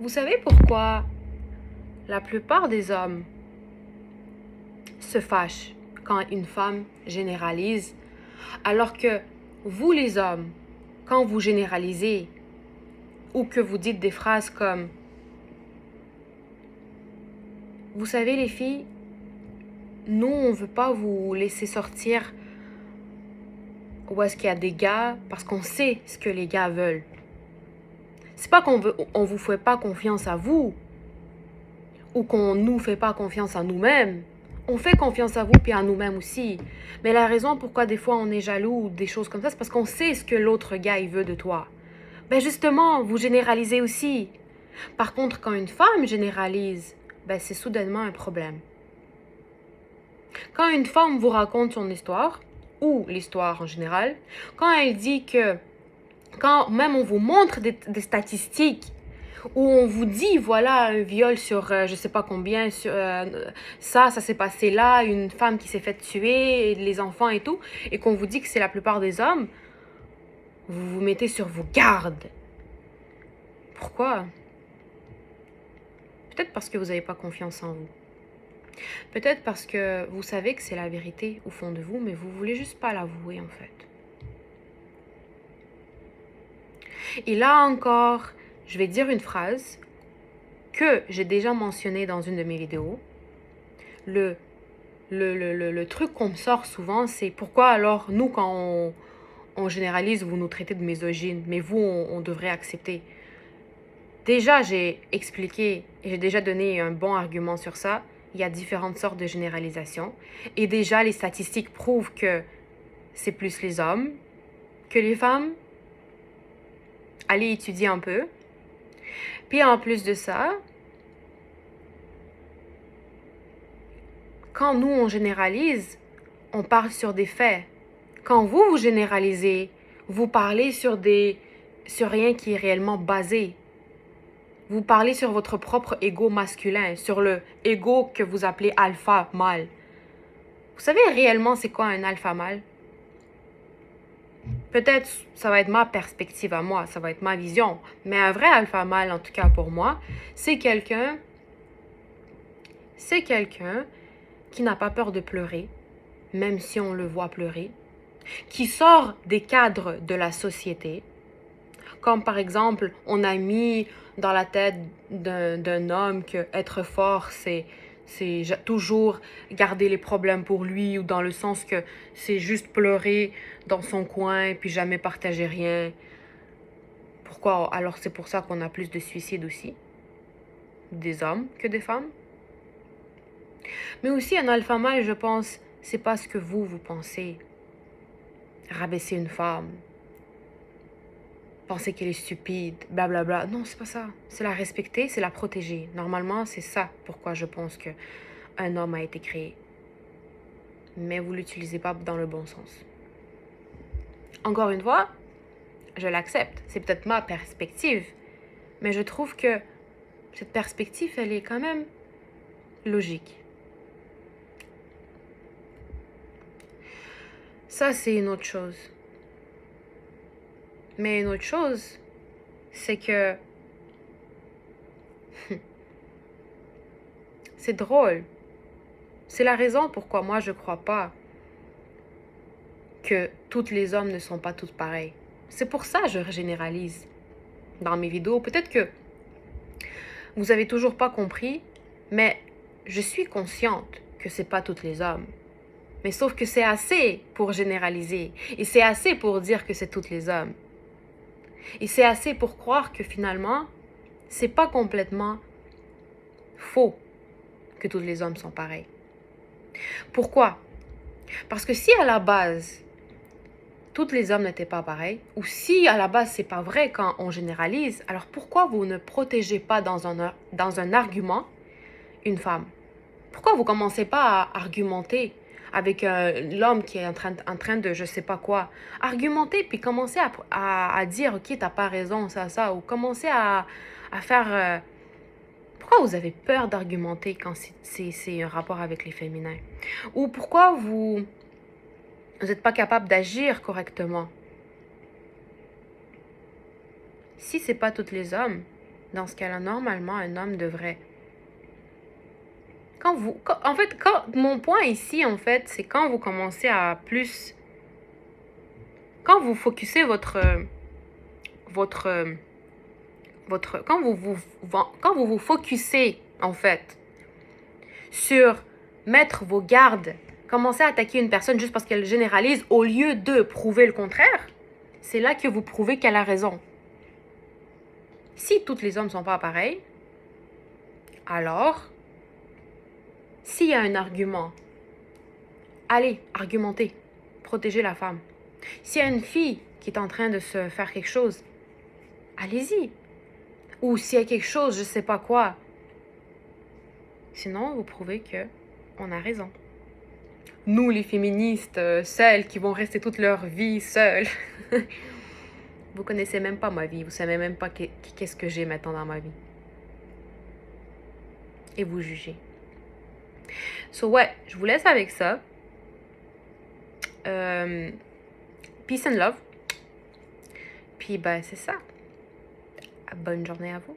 Vous savez pourquoi la plupart des hommes se fâchent quand une femme généralise, alors que vous les hommes, quand vous généralisez ou que vous dites des phrases comme « Vous savez les filles, nous on veut pas vous laisser sortir où est-ce qu'il y a des gars parce qu'on sait ce que les gars veulent. C'est pas on vous fait pas confiance à vous ou qu'on nous fait pas confiance à nous-mêmes. On fait confiance à vous puis à nous-mêmes aussi. Mais la raison pourquoi des fois on est jaloux ou des choses comme ça, c'est parce qu'on sait ce que l'autre gars il veut de toi. Ben justement, vous généralisez aussi. Par contre, quand une femme généralise, ben c'est soudainement un problème. Quand une femme vous raconte son histoire, ou l'histoire en général, quand elle dit que, quand même on vous montre des statistiques, où on vous dit, voilà, un viol sur je sais pas combien, sur, ça s'est passé là, une femme qui s'est fait tuer, et les enfants et tout, et qu'on vous dit que c'est la plupart des hommes, vous vous mettez sur vos gardes. Pourquoi? Peut-être parce que vous n'avez pas confiance en vous. Peut-être parce que vous savez que c'est la vérité au fond de vous, mais vous voulez juste pas l'avouer en fait. Et là encore, je vais dire une phrase que j'ai déjà mentionnée dans une de mes vidéos. Le truc qu'on me sort souvent, c'est pourquoi alors nous, quand on généralise, vous nous traitez de misogyne, mais vous, on devrait accepter. Déjà, j'ai expliqué et j'ai déjà donné un bon argument sur ça. Il y a différentes sortes de généralisation. Et déjà, les statistiques prouvent que c'est plus les hommes que les femmes. Allez étudier un peu. Puis en plus de ça, quand nous, on généralise, on parle sur des faits. Quand vous généralisez, vous parlez sur rien qui est réellement basé. Vous parlez sur votre propre ego masculin, sur le ego que vous appelez alpha mâle. Vous savez réellement c'est quoi un alpha mâle? Peut-être ça va être ma perspective à moi, ça va être ma vision. Mais un vrai alpha mâle, en tout cas pour moi, c'est quelqu'un qui n'a pas peur de pleurer, même si on le voit pleurer, qui sort des cadres de la société. Comme par exemple, on a mis dans la tête d'un homme que être fort, c'est toujours garder les problèmes pour lui, ou dans le sens que c'est juste pleurer dans son coin puis jamais partager rien. Pourquoi? Alors c'est pour ça qu'on a plus de suicides aussi, des hommes que des femmes. Mais aussi un alpha mâle, je pense, c'est pas ce que vous pensez. Rabaisser une femme, penser qu'elle est stupide, blablabla. Non, c'est pas ça. C'est la respecter, c'est la protéger. Normalement, c'est ça pourquoi je pense qu'un homme a été créé. Mais vous l'utilisez pas dans le bon sens. Encore une fois, je l'accepte. C'est peut-être ma perspective. Mais je trouve que cette perspective, elle est quand même logique. Ça, c'est une autre chose. Mais une autre chose, c'est que c'est drôle. C'est la raison pourquoi moi je crois pas que tous les hommes ne sont pas tous pareils. C'est pour ça que je généralise dans mes vidéos. Peut-être que vous avez toujours pas compris, mais je suis consciente que c'est pas tous les hommes. Mais sauf que c'est assez pour généraliser. Et c'est assez pour dire que c'est tous les hommes. Et c'est assez pour croire que finalement, c'est pas complètement faux que tous les hommes sont pareils. Pourquoi? Parce que si à la base, tous les hommes n'étaient pas pareils, ou si à la base c'est pas vrai quand on généralise, alors pourquoi vous ne protégez pas dans un argument une femme? Pourquoi vous commencez pas à argumenter avec l'homme qui est en train de je sais pas quoi? Argumenter puis commencer à dire ok t'as pas raison ça, ou commencer à faire... Pourquoi vous avez peur d'argumenter quand c'est un rapport avec les féminins? Ou pourquoi vous n'êtes pas capable d'agir correctement? Si c'est pas tous les hommes, Dans ce cas-là, normalement, un homme devrait... Mon point ici, en fait, c'est quand vous commencez à plus... Quand vous focussez quand vous vous focussez, en fait, sur mettre vos gardes, commencer à attaquer une personne juste parce qu'elle généralise au lieu de prouver le contraire, c'est là que vous prouvez qu'elle a raison. Si tous les hommes ne sont pas pareils, alors, s'il y a un argument, allez, argumentez, protégez la femme. S'il y a une fille qui est en train de se faire quelque chose, allez-y. Ou s'il y a quelque chose, je ne sais pas quoi. Sinon, vous prouvez qu'on a raison. Nous, les féministes, celles qui vont rester toute leur vie seules. Vous connaissez même pas ma vie. Vous savez même pas qu'est-ce que j'ai maintenant dans ma vie. Et vous jugez. So, ouais, je vous laisse avec ça. Peace and love. Puis, ben, c'est ça. Bonne journée à vous.